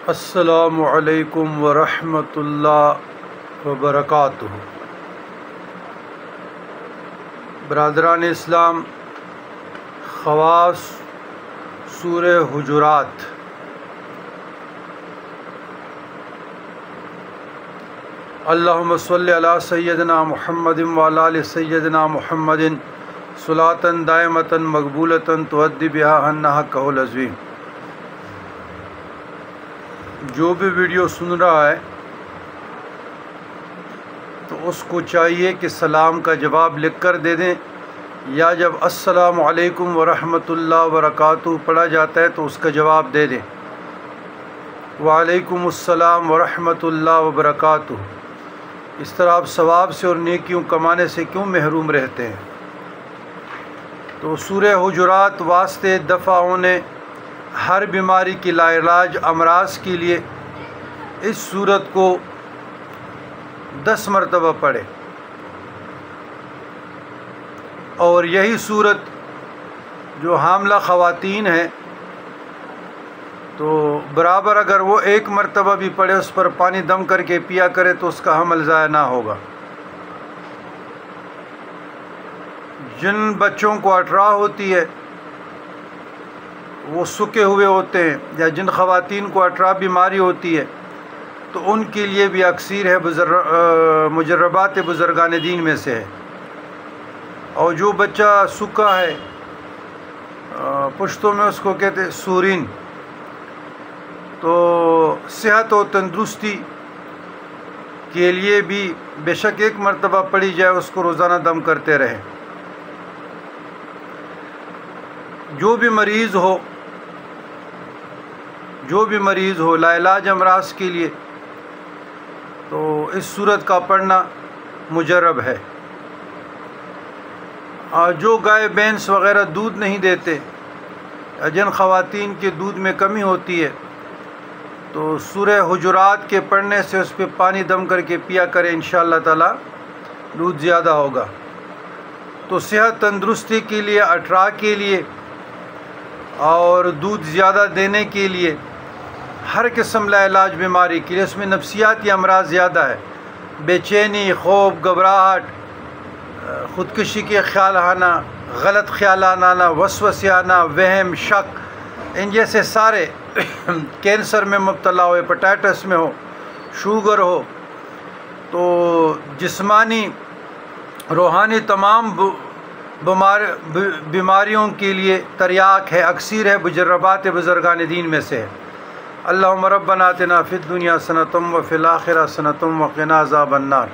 السلام علیکم ورحمۃ اللہ وبرکاتہ۔ برادران اسلام، خواص سورہ حجرات۔ اللہم صلی علی سیدنا محمد وعلی آل سیدنا محمد صلاۃ دائمۃ مقبولۃ تؤدی بہا عنا حقہ العظیم۔ جو بھی ویڈیو سن رہا ہے تو اس کو چاہیے کہ سلام کا جواب لکھ کر دے دیں، یا جب السلام علیکم ورحمۃ اللہ وبرکاتہ پڑھا جاتا ہے تو اس کا جواب دے دیں، وعلیکم السلام ورحمۃ اللہ وبرکاتہ۔ اس طرح آپ ثواب سے اور نیکیوں کمانے سے کیوں محروم رہتے ہیں؟ تو سورہ حجرات واسطے دفع ہونے ہر بیماری کی لاعلاج امراض کے لیے اس سورت کو 10 مرتبہ پڑھے، اور یہی سورت جو حاملہ خواتین ہیں تو برابر اگر وہ 1 مرتبہ بھی پڑھے، اس پر پانی دم کر کے پیا کرے تو اس کا حمل ضائع نہ ہوگا۔ جن بچوں کو اٹرا ہوتی ہے وہ سکے ہوئے ہوتے ہیں، یا جن خواتین کو اٹرا بیماری ہوتی ہے تو ان کے لیے بھی اکثیر ہے، مجربات بزرگان دین میں سے ہے۔ اور جو بچہ سکا ہے، پشتوں میں اس کو کہتے ہیں سورین، تو صحت و تندرستی کے لیے بھی بے شک 1 مرتبہ پڑھی جائے، اس کو روزانہ دم کرتے رہیں۔ جو بھی مریض ہو لاعلاج امراض کے لیے تو اس سورت کا پڑھنا مجرب ہے۔ جو گائے بھینس وغیرہ دودھ نہیں دیتے، جن خواتین کے دودھ میں کمی ہوتی ہے، تو سورہ حجرات کے پڑھنے سے اس پہ پانی دم کر کے پیا کرے، انشاءاللہ تعالی دودھ زیادہ ہوگا۔ تو صحت تندرستی کے لیے، اٹرا کے لیے اور دودھ زیادہ دینے کے لیے، ہر قسم لاعلاج بیماری کے لیے، اس میں نفسیاتی امراض زیادہ ہے، بے چینی، خوف، گھبراہٹ، خودکشی کے خیال آنا، غلط خیالات آنا، وسوسے آنا، وہم، شک، ان جیسے سارے، کینسر میں مبتلا ہو، ہیپاٹائٹس میں ہو، شوگر ہو، تو جسمانی روحانی تمام بیماریوں کے لیے تریاق ہے، اکثیر ہے، مجربات بزرگان دین میں سے ہے۔ اللہم ربنا آتنا فی الدنیا حسنۃ وفی الآخرۃ حسنۃ وقنا عذاب النار۔